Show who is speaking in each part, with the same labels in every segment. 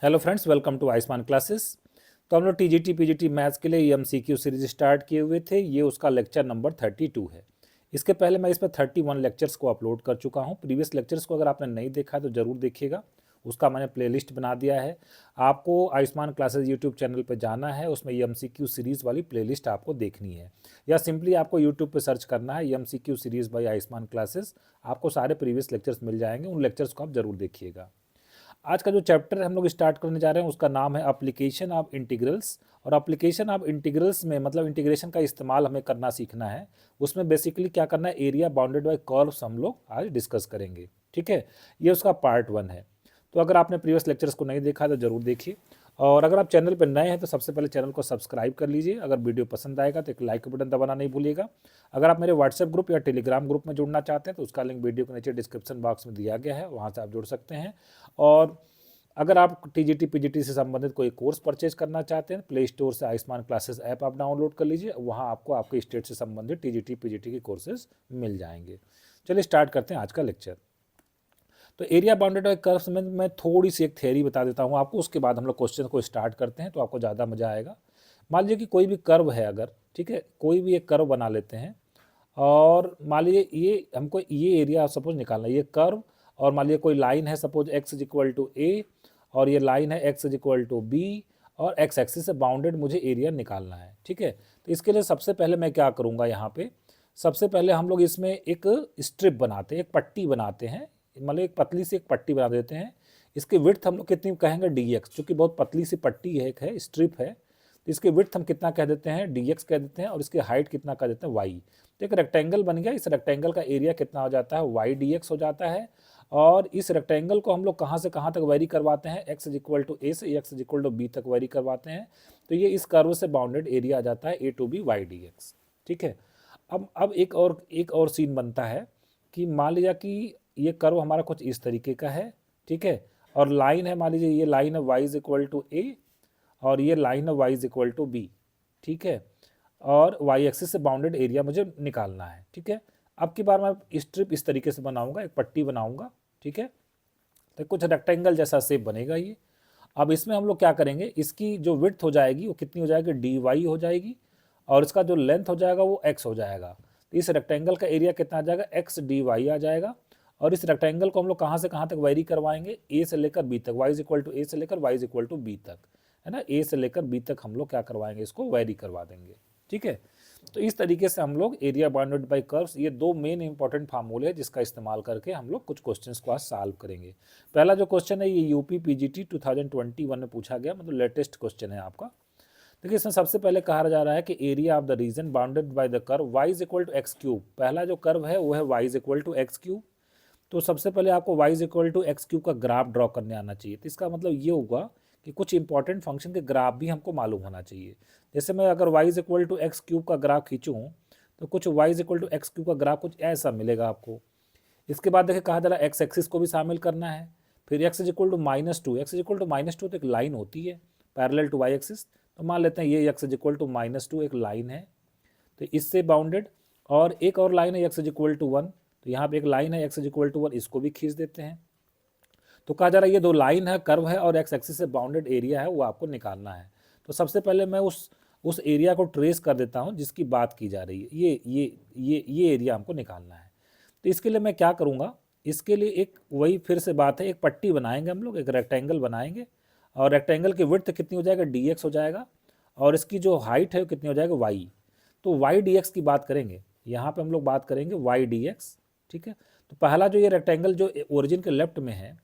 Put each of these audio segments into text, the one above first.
Speaker 1: Hello friends, welcome to Ayushman classes. तो हम लोग टीजीटी पीजीटी मैथ्स के लिए एमसीक्यू सीरीज स्टार्ट किए हुए थे। ये उसका लेक्चर नंबर 32 है। इसके पहले मैं इस पर 31 लेक्चर्स को अपलोड कर चुका हूँ। प्रीवियस लेक्चर्स को अगर आपने नहीं देखा तो ज़रूर देखिएगा, उसका मैंने प्लेलिस्ट बना दिया है। आपको आयुष्मान क्लासेस यूट्यूब चैनल पर जाना है, उसमें एमसीक्यू सीरीज़ वाली प्लेलिस्ट आपको देखनी है, या सिंपली आपको यूट्यूब पर सर्च करना है MCQ series by Ayushman classes. आपको सारे प्रीवियस लेक्चर्स मिल जाएंगे, उन लेक्चर्स को आप ज़रूर देखिएगा। आज का जो चैप्टर हम लोग स्टार्ट करने जा रहे हैं उसका नाम है एप्लीकेशन ऑफ इंटीग्रल्स। और एप्लीकेशन ऑफ इंटीग्रल्स में मतलब इंटीग्रेशन का इस्तेमाल हमें करना सीखना है। उसमें बेसिकली क्या करना है, एरिया बाउंडेड बाय कर्व्स हम लोग आज डिस्कस करेंगे। ठीक है, ये उसका पार्ट 1 है। तो अगर आपने प्रीवियस लेक्चर्स को नहीं देखा तो ज़रूर देखिए। और अगर आप चैनल पर नए हैं तो सबसे पहले चैनल को सब्सक्राइब कर लीजिए। अगर वीडियो पसंद आएगा तो एक लाइक बटन दबाना नहीं भूलिएगा। अगर आप मेरे व्हाट्सएप ग्रुप या टेलीग्राम ग्रुप में जुड़ना चाहते हैं तो उसका लिंक वीडियो के नीचे डिस्क्रिप्शन बॉक्स में दिया गया है, वहाँ से आप जुड़ सकते हैं। और अगर आप टीजीटी पीजीटी से संबंधित कोई कोर्स परचेज करना चाहते हैं, प्ले स्टोर से आयुष्मान क्लासेस ऐप आप डाउनलोड कर लीजिए, वहाँ आपको आपके स्टेट से संबंधित टीजीटी पीजीटी के कोर्सेज मिल जाएंगे। चलिए स्टार्ट करते हैं आज का लेक्चर। तो एरिया बाउंडेड बाय कर्व्स में मैं थोड़ी सी एक थ्योरी बता देता हूँ आपको, उसके बाद हम लोग क्वेश्चन को स्टार्ट करते हैं तो आपको ज़्यादा मज़ा आएगा। मान लीजिए कि कोई भी कर्व है, अगर ठीक है कोई भी एक कर्व बना लेते हैं, और मान लीजिए ये हमको ये एरिया सपोज निकालना है, ये कर्व, और मान लीजिए कोई लाइन है suppose x is equal to A, और ये लाइन है x is equal to B, और x एक्सिस से बाउंडेड मुझे एरिया निकालना है। ठीक है, तो इसके लिए सबसे पहले मैं क्या करूँगा, यहाँ पे सबसे पहले हम लोग इसमें एक स्ट्रिप बनाते हैं, एक पट्टी बनाते हैं, मतलब एक पतली सी एक पट्टी बना देते हैं। इसकी विड्थ हम लोग कितनी कहेंगे, dx, क्योंकि बहुत पतली सी पट्टी है, एक है स्ट्रिप है, तो इसकी विड्थ हम कितना कह देते हैं, dx कह देते हैं, और इसकी हाइट कितना कह देते हैं, y। तो एक रेक्टेंगल बन गया, इस रेक्टेंगल का एरिया कितना हो जाता है, y dx हो जाता है। और इस रेक्टेंगल को हम लोग कहाँ से कहाँ तक वेरी करवाते हैं, x is equal to A से x is equal to B तक वेरी करवाते हैं। तो ये इस कर्व से बाउंडेड एरिया आ जाता है a to B y dx। ठीक है, अब एक और सीन बनता है कि मान लीजिए कि ये कर्व हमारा कुछ इस तरीके का है। ठीक है, और लाइन है, मान लीजिए ये लाइन है y is equal to A, और ये लाइन है y is equal to B. ठीक है, और y एक्सिस से बाउंडेड एरिया मुझे निकालना है। ठीक है, अब की बार मैं स्ट्रिप इस तरीके से बनाऊंगा, एक पट्टी बनाऊंगा। ठीक है, तो कुछ रेक्टेंगल जैसा शेप बनेगा ये। अब इसमें हम लोग क्या करेंगे, इसकी जो विड्थ हो जाएगी वो कितनी हो जाएगी, dy हो जाएगी, और इसका जो लेंथ हो जाएगा वो x हो जाएगा। तो इस रेक्टेंगल का एरिया कितना आ जाएगा, x dy आ जाएगा। और इस रेक्टेंगल को हम लोग कहाँ से कहाँ तक वेरी करवाएंगे, a से लेकर b तक, y is equal to A से लेकर y is equal to B तक, है ना, a से लेकर b तक हम लोग क्या करवाएंगे, इसको वेरी करवा देंगे। ठीक है, तो इस तरीके से हम लोग एरिया बाउंडेड बाय कर्व्स, ये दो मेन इंपॉर्टेंट फार्मूले हैं जिसका इस्तेमाल करके हम लोग कुछ क्वेश्चंस को आज सॉल्व करेंगे। पहला जो क्वेश्चन है ये यूपी पीजीटी 2021 में पूछा गया, मतलब लेटेस्ट क्वेश्चन है आपका। देखिए इसमें सबसे पहले कहा जा रहा है कि area of the region bounded by the curve y is equal to x cube. पहला जो कर्व है वो है y is equal to x cube. तो सबसे पहले आपको y is equal to x cube का ग्राफ ड्रॉ करने आना चाहिए। तो इसका मतलब ये होगा कि कुछ इंपॉर्टेंट फंक्शन के ग्राफ भी हमको मालूम होना चाहिए। जैसे मैं अगर y is equal to x cube का ग्राफ खींचूँ तो कुछ y is equal to x cube का ग्राफ कुछ ऐसा मिलेगा आपको। इसके बाद देखिए कहा जा रहा है एक्स एक्सिस को भी शामिल करना है। फिर x is equal to -2, x is equal to -2 तो एक लाइन होती है पैरेलल टू वाई एक्सिस। तो मान लेते हैं ये एक्स इज इक्वल टू -2 एक लाइन है, तो इससे बाउंडेड। और एक और लाइन है एक्स इज इक्वल टू 1, तो यहाँ पे एक लाइन है एक्स इज इक्वल टू 1, इसको भी खींच देते हैं। तो कहा जा रहा है ये दो लाइन है, कर्व है, और एक्स एक्सिस से बाउंडेड एरिया है, वो आपको निकालना है। तो सबसे पहले मैं उस एरिया को ट्रेस कर देता हूँ जिसकी बात की जा रही है, ये एरिया हमको निकालना है। तो इसके लिए मैं क्या करूँगा, इसके लिए एक वही फिर से बात है, एक पट्टी बनाएंगे हम लोग, एक रेक्टेंगल बनाएंगे, और रेक्टेंगल की विड्थ कितनी हो जाएगा, dx हो जाएगा, और इसकी जो हाइट है वो कितनी हो जाएगा, y। तो y dx की बात करेंगे, यहाँ पे हम लोग बात करेंगे y dx। ठीक है, तो पहला जो ये रेक्टेंगल जो ओरिजिन के लेफ्ट में है,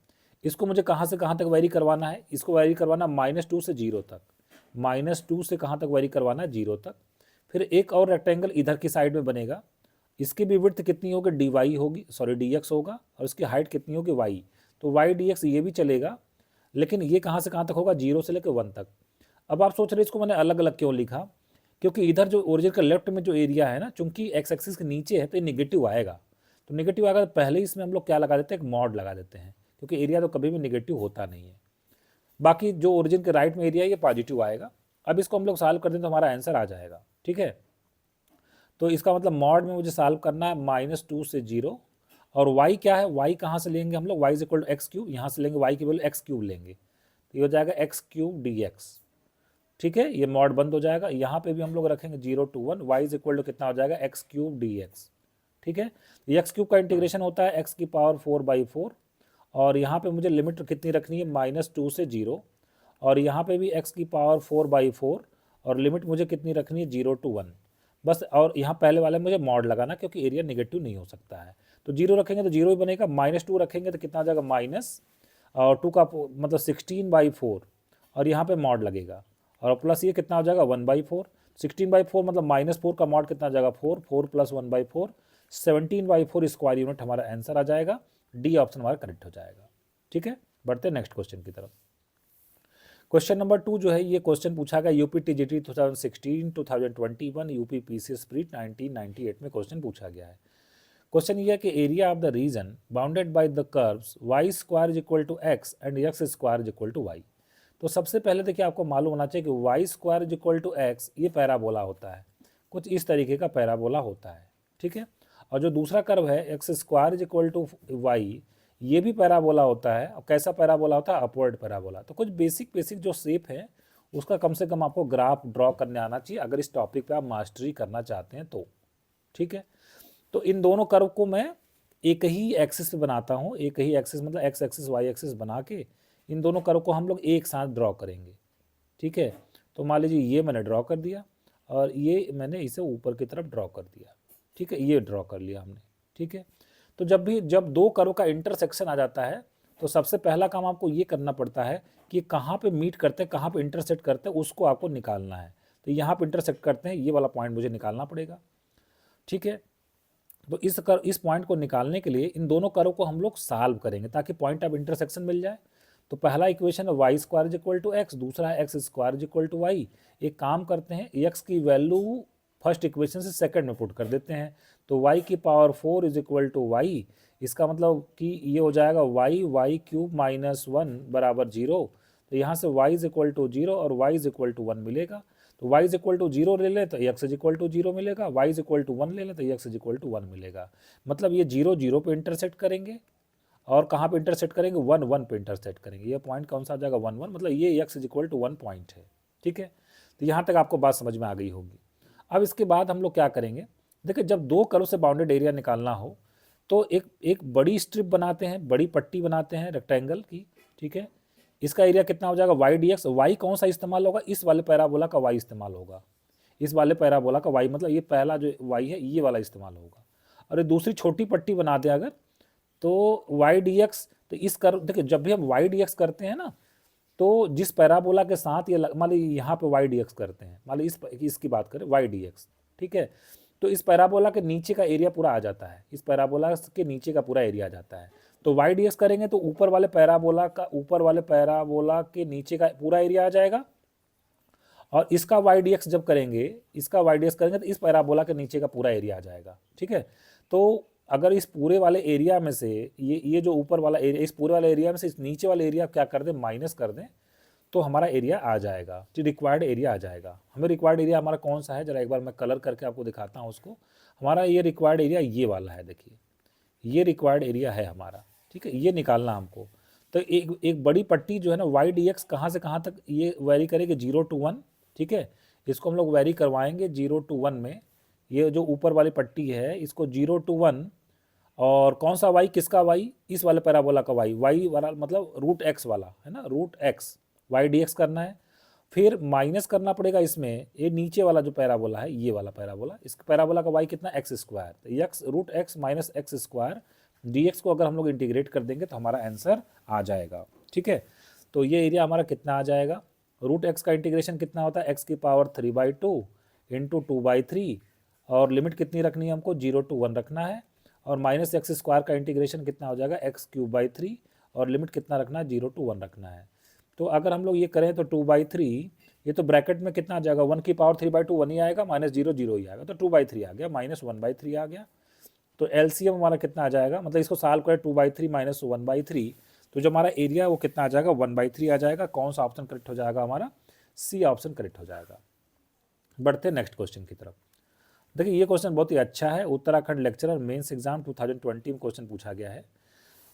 Speaker 1: इसको मुझे कहाँ से कहाँ तक वेरी करवाना है, इसको वेरी करवाना -2 से 0 तक, -2 से कहाँ तक वेरी करवाना है, 0 तक। फिर एक और रेक्टेंगल इधर की साइड में बनेगा, इसकी भी विड्थ कितनी होगी, dy होगी, सॉरी dx होगा, और इसकी हाइट कितनी होगी, y। तो y dx ये भी चलेगा, लेकिन ये कहाँ से कहाँ तक होगा, 0 से लेकर 1 तक। अब आप सोच रहे इसको मैंने अलग अलग क्यों लिखा, क्योंकि इधर जो ओरिजिन का लेफ्ट में जो एरिया है ना, चूंकि एक्स एक्सिस के नीचे है तो ये निगेटिव आएगा। तो निगेटिव आएगा तो पहले इसमें हम लोग क्या लगा देते हैं, एक मॉड लगा देते हैं, क्योंकि एरिया तो कभी भी निगेटिव होता नहीं है। बाकी जो ओरिजिन के राइट में एरिया है ये पॉजिटिव आएगा। अब इसको हम लोग सॉल्व कर दें तो हमारा आंसर आ जाएगा। ठीक है, तो इसका मतलब मॉड में मुझे सॉल्व करना है -2 से 0। और y क्या है, y कहाँ से लेंगे हम लोग, y is equal to x cube, यहाँ से लेंगे y की वैल्यू एक्स क्यूब लेंगे। ये हो जाएगा एक्स क्यूब डी एक्स। ठीक है, ये मॉड बंद हो जाएगा। यहाँ पे भी हम लोग रखेंगे 0 to 1, y is equal to कितना हो जाएगा एक्स क्यूब डी एक्स। ठीक है, एक्स क्यूब का इंटीग्रेशन होता है एक्स की पावर 4/4, और यहाँ पे मुझे लिमिट कितनी रखनी है -2 से 0, और यहाँ पे भी एक्स की पावर 4/4 और लिमिट मुझे कितनी रखनी है 0 to 1 बस। और यहाँ पहले वाले मुझे मॉड लगाना क्योंकि एरिया निगेटिव नहीं हो सकता है। तो 0 रखेंगे तो 0 ही बनेगा, -2 रखेंगे तो कितना आ जाएगा माइनस, और 2 का मतलब 16/4, और यहाँ पे मॉड लगेगा, और प्लस ये कितना हो जाएगा 1/4। 16/4 मतलब -4 का मॉड कितना आ जाएगा 4, 4 + 1/4, 17/4 स्क्वायर यूनिट हमारा आंसर आ जाएगा। डी ऑप्शन हमारा करेक्ट हो जाएगा। ठीक है, बढ़ते हैं नेक्स्ट क्वेश्चन की तरफ। क्वेश्चन नंबर 2 जो है, ये क्वेश्चन पूछा गया UP TGT 2016, 2021, UP PC split 1998 में क्वेश्चन पूछा गया है। क्वेश्चन ये है कि area of the region bounded by the curves y square is equal to x and x square is equal to y। तो सबसे पहले देखिए आपको मालूम होना चाहिए कि y square is equal to x ये पैराबोला होता है, कुछ इस तरीके का पैराबोला होता है। ठीक है, और जो दूसरा कर्व है x square is equal to y ये भी पैराबोला होता है। और कैसा पैराबोला होता है, अपवर्ड पैराबोला। तो कुछ बेसिक जो शेप है उसका कम से कम आपको ग्राफ ड्रॉ करने आना चाहिए अगर इस टॉपिक पे आप मास्टरी करना चाहते हैं तो। ठीक है, तो इन दोनों कर्व को मैं एक ही एक्सिस पे बनाता हूँ, एक ही एक्सिस मतलब एक्स एक्सिस वाई एक्सिस बना के इन दोनों कर्व को हम लोग एक साथ ड्रॉ करेंगे। ठीक है, तो मान लीजिए ये मैंने ड्रॉ कर दिया और ये मैंने इसे ऊपर की तरफ ड्रॉ कर दिया। ठीक है, ये ड्रॉ कर लिया हमने। ठीक है, तो जब दो कर्व का इंटरसेक्शन आ जाता है तो सबसे पहला काम आपको ये करना पड़ता है कि कहाँ पे मीट करते हैं, कहाँ पे इंटरसेक्ट करते हैं, उसको आपको निकालना है। तो यहाँ पे इंटरसेक्ट करते हैं, ये वाला पॉइंट मुझे निकालना पड़ेगा। ठीक है, तो इस पॉइंट को निकालने के लिए इन दोनों कर्व को हम लोग सॉल्व करेंगे ताकि पॉइंट ऑफ इंटरसेक्शन मिल जाए। तो पहला इक्वेशन है y square is equal to x, दूसरा है x square is equal to y. एक काम करते हैं, x की वैल्यू फर्स्ट इक्वेशन से सेकंड में पुट कर देते हैं। तो y की power 4 is equal to y, इसका मतलब कि ये हो जाएगा y क्यूब -1 बराबर 0। तो यहाँ से y इज इक्वल टू 0 और y इज इक्वल टू 1 मिलेगा। तो y इज इक्वल टू 0 ले लें तो x इज इक्वल टू 0 मिलेगा, y इज इक्वल टू 1 ले लें तो x इज इक्वल टू 1 मिलेगा। मतलब ये 0 0 पे इंटरसेक्ट करेंगे, और कहाँ पे इंटरसेक्ट करेंगे 1 1 पे इंटरसेक्ट करेंगे। ये पॉइंट कौन सा आ जाएगा 1 1, मतलब ये x is equal to 1 point है। ठीक है, तो यहाँ तक आपको बात समझ में आ गई होगी। अब इसके बाद हम लोग क्या करेंगे, देखिए जब दो कर्व से बाउंडेड एरिया निकालना हो तो एक बड़ी स्ट्रिप बनाते हैं, बड़ी पट्टी बनाते हैं रेक्टेंगल की। ठीक है, इसका एरिया कितना हो जाएगा y dx। y कौन सा इस्तेमाल होगा, इस वाले पैराबोला का y इस्तेमाल होगा, इस वाले पैराबोला का y, मतलब ये पहला जो y है ये वाला इस्तेमाल होगा। और ये दूसरी छोटी पट्टी बना दें अगर, तो y dx, तो इस कर्व देखिए जब भी हम y dx करते हैं ना, तो जिस पैराबोला के साथ ये मान लीजिए यहाँ पे y dx करते हैं, मान लीजिए इसकी बात करें y dx। ठीक है, तो इस पैराबोला के नीचे का एरिया पूरा आ जाता है, इस पैराबोला के नीचे का पूरा एरिया आ जाता है। तो y dx करेंगे तो ऊपर वाले पैराबोला के नीचे का पूरा एरिया आ जाएगा, और इसका y dx जब करेंगे, इसका y dx करेंगे तो इस पैराबोला के नीचे का पूरा एरिया आ जाएगा। ठीक है, तो अगर इस पूरे वाले एरिया में से ये जो ऊपर वाला एरिया, इस पूरे वाले एरिया में से इस नीचे वाले एरिया क्या कर दें, माइनस कर दें, तो हमारा एरिया आ जाएगा, जो रिक्वायर्ड एरिया आ जाएगा। हमें रिक्वायर्ड एरिया हमारा कौन सा है, जरा एक बार मैं कलर करके आपको दिखाता हूँ उसको। हमारा ये रिक्वायर्ड एरिया ये वाला है, देखिए ये रिक्वायर्ड एरिया है हमारा। ठीक है, ये निकालना हमको। तो एक बड़ी पट्टी जो है ना y dx कहाँ से कहाँ तक ये वेरी करेगी 0 to 1। ठीक है, इसको हम लोग वेरी करवाएंगे 0 to 1 में। ये जो ऊपर वाली पट्टी है इसको 0 to 1, और कौन सा y, किसका y, इस वाले पैराबोला का y वाला मतलब √x वाला है ना, √x y dx करना है। फिर माइनस करना पड़ेगा इसमें ये नीचे वाला जो पैराबोला है, ये वाला पैराबोला, इस पैराबोला का y कितना x स्क्वायर, तो x √x minus x square dx को अगर हम लोग इंटीग्रेट कर देंगे तो हमारा आंसर आ जाएगा। ठीक है, तो ये एरिया हमारा कितना आ जाएगा, √x का इंटीग्रेशन कितना होता है x की पावर 3/2 इंटू 2/3, और लिमिट कितनी रखनी है हमको 0 to 1 रखना है, और माइनस एक्स स्क्वायर का इंटीग्रेशन कितना हो जाएगा x³ और लिमिट कितना रखना है 0 to 1 रखना है। तो अगर हम लोग ये करें तो 2/3, ये तो ब्रैकेट में कितना आ जाएगा 1 की पावर 3/2 1 ही आएगा, -0 0 ही आएगा, तो 2/3 आ गया, -1/3 आ गया। तो एलसीएम हमारा कितना आ जाएगा, मतलब इसको सॉल्व करें 2/3 - 1/3, तो जो हमारा एरिया वो कितना आ जाएगा 1/3 आ जाएगा। कौन सा ऑप्शन करेक्ट हो जाएगा, हमारा सी ऑप्शन करेक्ट हो जाएगा। बढ़ते नेक्स्ट क्वेश्चन की तरफ। देखिए ये क्वेश्चन बहुत ही अच्छा है, उत्तराखंड लेक्चरर मेंस एग्जाम 2020 में क्वेश्चन पूछा गया है।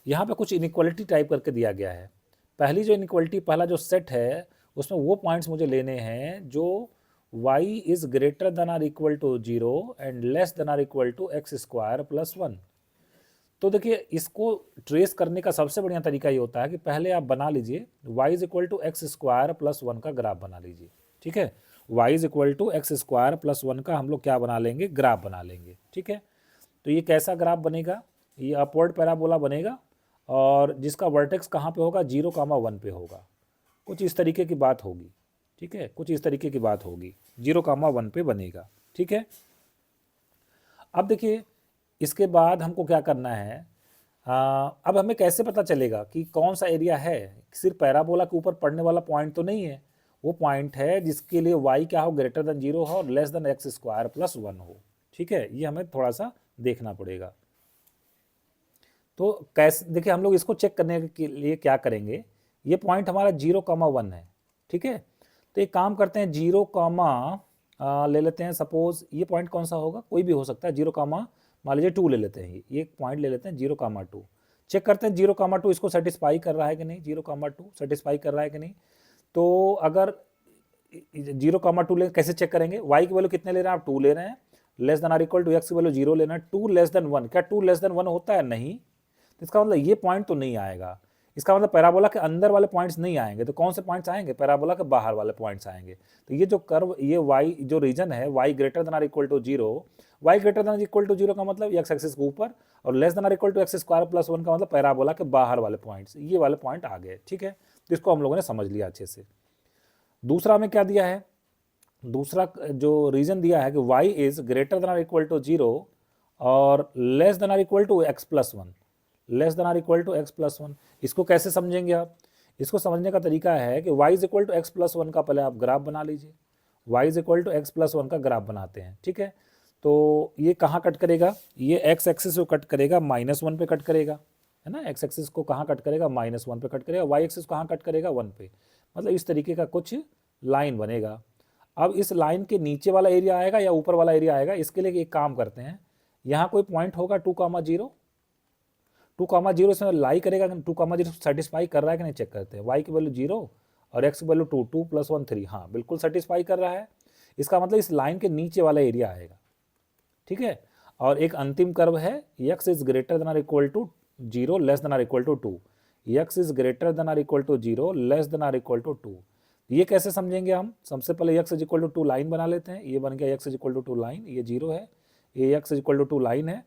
Speaker 1: यहाँ पे कुछ इनइक्वालिटी टाइप करके दिया गया है। पहली जो इनइक्वालिटी, पहला जो सेट है उसमें वो पॉइंट्स मुझे लेने हैं जो y is greater than or equal to 0 and less than or equal to x square plus 1। तो देखिए इसको ट्रेस करने का सबसे बढ़िया तरीका ये होता है कि पहले आप बना लीजिए y is equal to x square plus 1 का ग्राफ बना लीजिए। ठीक है, y is equal to x square plus 1 का हम लोग क्या बना लेंगे, ग्राफ बना लेंगे। ठीक है, तो ये कैसा ग्राफ बनेगा, ये अपवर्ड पैराबोला बनेगा और जिसका वर्टेक्स कहाँ पे होगा, 0,1 पे होगा। कुछ इस तरीके की बात होगी। ठीक है, कुछ इस तरीके की बात होगी, 0,1 पे बनेगा। ठीक है, अब देखिए इसके बाद हमको क्या करना है, अब हमें कैसे पता चलेगा कि कौन सा एरिया है। सिर्फ पैराबोला के ऊपर पड़ने वाला पॉइंट तो नहीं है, वो पॉइंट है जिसके लिए y क्या हो, ग्रेटर देन 0 हो और less then x square plus 1 हो। ठीक है, ये हमें थोड़ा सा देखना पड़ेगा। तो कैसे, देखिए हम लोग इसको चेक करने के लिए क्या करेंगे, ये पॉइंट हमारा 0,1 है। ठीक है, तो एक काम करते हैं 0, ले लेते हैं, सपोज ये पॉइंट कौन सा होगा, कोई भी हो सकता है, 0, मान लीजिए 2 ले लेते हैं, ये एक पॉइंट ले लेते हैं 0,2। चेक करते हैं 0,2 इसको सेटिस्फाई कर रहा है कि नहीं, 0,2 सेटिस्फाई कर रहा है कि नहीं। तो अगर 0,2 ले, कैसे चेक करेंगे, y की वैल्यू कितने ले रहे हैं आप, 2 ले रहे हैं, less than or equal to x की वैल्यू 0 लेना है, 2 लेस देन 1, क्या 2 लेस देन 1 होता है, नहीं। तो इसका मतलब ये पॉइंट तो नहीं आएगा, इसका मतलब पैराबोला के अंदर वाले पॉइंट्स नहीं आएंगे। तो कौन से पॉइंट्स आएंगे, पैराबोला के बाहर वाले पॉइंट्स आएंगे। तो ये जो कर्व, ये y जो रीजन है, y greater than or equal to 0, y greater than equal to 0 का मतलब एक्स एक्सिस के ऊपर, और less than or equal to x square plus 1 का मतलब पैराबोला के बाहर वाले पॉइंट्स, ये वाले पॉइंट आ गए। ठीक है, तो इसको हम लोगों ने समझ लिया अच्छे से। दूसरा हमें क्या दिया है, दूसरा जो रीजन दिया है कि y is greater than or equal to 0 और less than or equal to x plus 1, less than or equal to x plus 1। इसको कैसे समझेंगे आप, इसको समझने का तरीका है कि y is equal to x plus 1 का पहले आप ग्राफ बना लीजिए, y is equal to x plus 1 का ग्राफ बनाते हैं। ठीक है, तो ये कहाँ कट करेगा, ये एक्स एक्सिस को कट करेगा, -1 पे कट करेगा, है ना, एक्स एक्सिस को कहाँ कट करेगा, -1 पे कट करेगा, वाई एक्सिस कहाँ कट करेगा, 1 पे। मतलब इस तरीके का कुछ लाइन बनेगा। अब इस लाइन के नीचे वाला एरिया आएगा या ऊपर वाला एरिया आएगा, इसके लिए एक काम करते हैं, यहाँ कोई पॉइंट होगा 2,0, 2,0 इसमें लाई करेगा, 2,0 सेटिस्फाई कर रहा है कि नहीं चेक करते हैं। y की वैल्यू 0 और x की वैल्यू 2, 2 + 1 3, हाँ बिल्कुल सेटिस्फाई कर रहा है। इसका मतलब इस लाइन के नीचे वाला एरिया आएगा। ठीक है, और एक अंतिम कर्व है, x is greater than or equal to 0 less than or equal to 2, x is greater than or equal to 0 less than or equal to 2। ये कैसे समझेंगे हम, सबसे पहले x is equal to 2 line बना लेते हैं, ये बन गया x is equal to 2 line, ये 0 है, ये x is equal to 2 line है।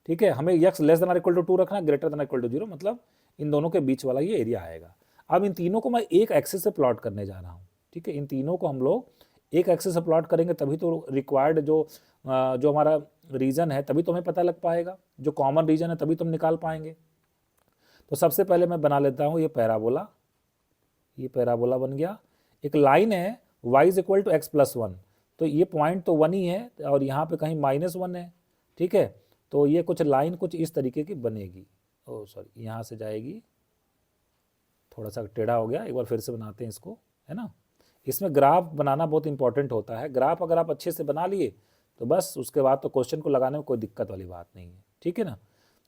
Speaker 1: ठीक है, हमें x less than or equal to 2 रखना, greater than or equal to 0, मतलब इन दोनों के बीच वाला ये एरिया आएगा। अब इन तीनों को मैं एक एक्सिस से प्लॉट करने जा रहा हूँ। ठीक है, इन तीनों को हम लोग एक एक्सिस से प्लॉट करेंगे, तभी तो रिक्वायर्ड जो हमारा रीजन है तभी तो हमें पता लग पाएगा, जो कॉमन रीजन है तभी तो हम निकाल पाएंगे। तो सबसे पहले मैं बना लेता हूँ ये पैराबोला, ये पैराबोला बन गया। एक लाइन है y is equal to x plus 1, तो ये पॉइंट तो 1 ही है और यहाँ पे कहीं -1 है। ठीक है, तो ये कुछ लाइन कुछ इस तरीके की बनेगी, ओ सॉरी यहाँ से जाएगी, थोड़ा सा टेढ़ा हो गया, एक बार फिर से बनाते हैं इसको, है ना। इसमें ग्राफ बनाना बहुत इंपॉर्टेंट होता है, ग्राफ अगर आप अच्छे से बना लिए तो बस उसके बाद तो क्वेश्चन को लगाने में कोई दिक्कत वाली बात नहीं है। ठीक है ना,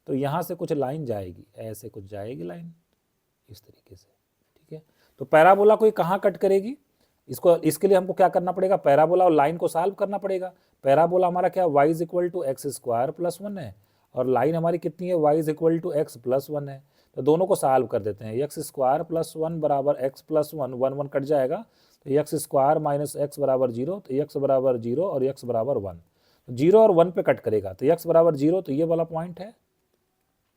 Speaker 1: तो यहाँ से कुछ लाइन जाएगी, ऐसे कुछ जाएगी लाइन इस तरीके से। ठीक है, तो पैराबोला को कहाँ कट करेगी, इसको, इसके लिए हमको क्या करना पड़ेगा, पैराबोला और लाइन को सॉल्व करना पड़ेगा। पैराबोला हमारा क्या, y is equal to x square plus 1 है और लाइन हमारी कितनी है, y is equal to x plus 1 है। तो दोनों को सॉल्व कर देते हैं, एक्स स्क्वायर प्लस 1 बराबर एक्स प्लस 1, 1 1 कट जाएगा, तो एक्स स्क्वायर माइनस एक्स बराबर 0, तो एक्स बराबर 0 और एक्स बराबर 1, 0 और 1 पे कट करेगा, तो एक्स बराबर 0, तो ये वाला पॉइंट है।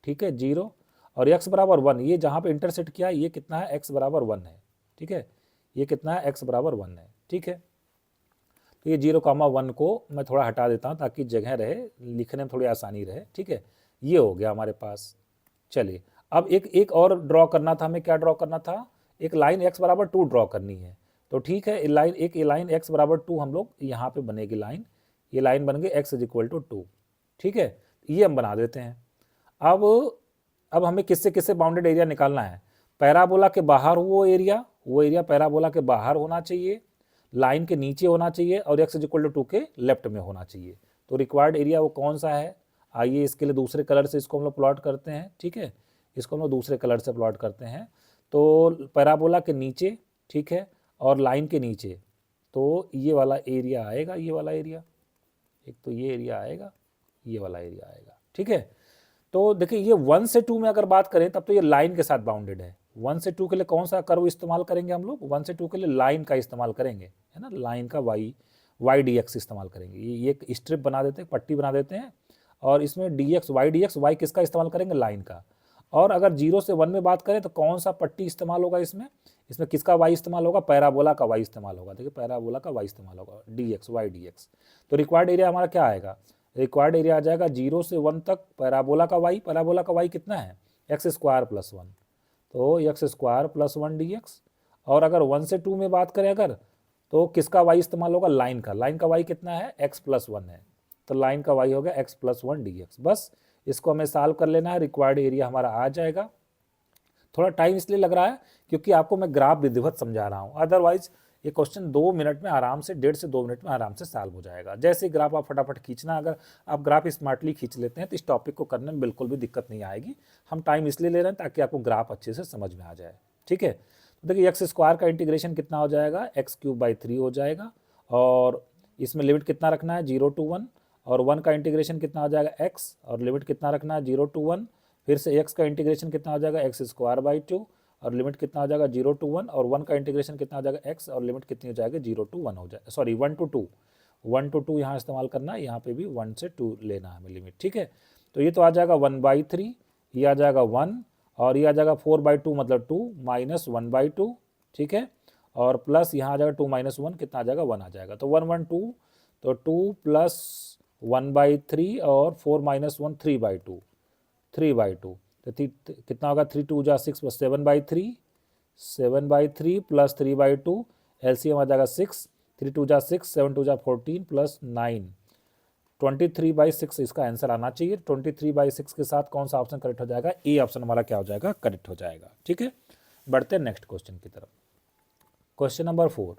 Speaker 1: ठीक है, 0 और एक्स बराबर 1, ये जहाँ पे इंटरसेक्ट किया ये कितना है, एक्स बराबर 1 है। ठीक है, ये कितना है, एक्स बराबर 1 है। ठीक है, तो ये 0,1 को मैं थोड़ा हटा देता हूँ ताकि जगह रहे, लिखने में थोड़ी आसानी रहे। ठीक है, ये हो गया हमारे पास। चलिए अब एक और ड्रॉ करना था हमें, क्या ड्रॉ करना था, एक लाइन x बराबर 2 ड्रॉ करनी है। तो ठीक है, एक लाइन x बराबर 2 हम लोग यहाँ पे बनेगी लाइन, ये लाइन बन गई x इज इक्वल टू 2। ठीक है, ये हम बना देते हैं। अब हमें किससे किससे बाउंडेड एरिया निकालना है, पैराबोला के बाहर वो एरिया पैराबोला के बाहर होना चाहिए, लाइन के नीचे होना चाहिए और x इज इक्वल टू 2 के लेफ्ट में होना चाहिए। तो रिक्वायर्ड एरिया वो कौन सा है, आइए इसके लिए दूसरे कलर से इसको हम लोग प्लॉट करते हैं। ठीक है, इसको हम लोग दूसरे कलर से प्लॉट करते हैं। तो पैराबोला के नीचे, ठीक है, और लाइन के नीचे, तो ये वाला एरिया आएगा, ये वाला एरिया, एक तो ये एरिया आएगा, ये वाला एरिया आएगा, ठीक है। तो देखिए ये 1 से 2 में अगर बात करें तब तो ये लाइन के साथ बाउंडेड है। 1 से 2 के लिए कौन सा कर्व इस्तेमाल करेंगे हम लोग? 1 से 2 के लिए लाइन का इस्तेमाल करेंगे, है ना, लाइन का वाई डी एक्स इस्तेमाल करेंगे। ये एक स्ट्रिप बना देते हैं, पट्टी बना देते हैं, और इसमें डी एक्स, वाई किसका इस्तेमाल करेंगे? लाइन का। और अगर 0 से 1 में बात करें तो कौन सा पट्टी इस्तेमाल होगा इसमें? इसमें किसका वाई इस्तेमाल होगा? पैराबोला का वाई इस्तेमाल होगा। देखिए पैराबोला का वाई इस्तेमाल होगा, D x, y D x. तो रिक्वायर्ड एरिया हमारा क्या आएगा? रिक्वायर्ड एरिया आ जाएगा 0 से 1 तक पैराबोला का वाई कितना है? एक्स स्क्वायर प्लस 1, तो x square plus 1 D x. और अगर 1 से 2 में बात करें अगर, तो किसका वाई इस्तेमाल होगा? लाइन का वाई कितना है? एक्स प्लस 1 है, तो लाइन का वाई हो गया एक्स प्लस 1 डी एक्स। बस इसको हमें सॉल्व कर लेना है, रिक्वायर्ड एरिया हमारा आ जाएगा। थोड़ा टाइम इसलिए लग रहा है क्योंकि आपको मैं ग्राफ विधिवत समझा रहा हूँ, अदरवाइज ये क्वेश्चन 2 मिनट में आराम से, 1.5 से 2 मिनट में आराम से सॉल्व हो जाएगा। जैसे ग्राफ आप फटाफट खींचना, अगर आप ग्राफ स्मार्टली खींच लेते हैं तो इस टॉपिक को करने में बिल्कुल भी दिक्कत नहीं आएगी। हम टाइम इसलिए ले रहे हैं ताकि आपको ग्राफ अच्छे से समझ में आ जाए, ठीक है। तो देखिए एक्स स्क्वायर का इंटीग्रेशन कितना हो जाएगा? x³/3 हो जाएगा, और इसमें लिमिट कितना रखना है? 0 to 1, और 1 का इंटीग्रेशन कितना हो जाएगा? x, और लिमिट कितना रखना है? 0 to 1। फिर से x का इंटीग्रेशन कितना हो जाएगा? x²/2, और लिमिट कितना हो जाएगा? 0 to 1, और 1 का इंटीग्रेशन कितना हो जाएगा? x, और लिमिट कितनी हो जाएगी? 0 to 1 हो जाए, सॉरी 1 to 2, 1 to 2 यहाँ इस्तेमाल करना है, यहाँ पे भी 1 से 2 लेना है हमें लिमिट, ठीक है। तो ये तो आ जाएगा 1/3, ये आ जाएगा 1, और ये आ जाएगा 4/2 मतलब 2 माइनस 1/2, ठीक है, और प्लस यहाँ आ जाएगा 2 - 1 कितना आ जाएगा? 1 आ जाएगा। तो 1 1 2, तो 2 प्लस 1/3 और 4 - 1 3/2, 3/2, तो कितना होगा? 3 2 जा 6 प्लस 7/3, 7/3 प्लस 3/2, एलसीएम आ जाएगा 6, 3 2 जा 6, 7 2 जा 14 प्लस 9, 23/6 इसका आंसर आना चाहिए। 23/6 के साथ कौन सा ऑप्शन करेक्ट हो जाएगा? ए ऑप्शन हमारा क्या हो जाएगा? करेक्ट हो जाएगा, ठीक है। बढ़ते हैं नेक्स्ट क्वेश्चन की तरफ। Question number 4।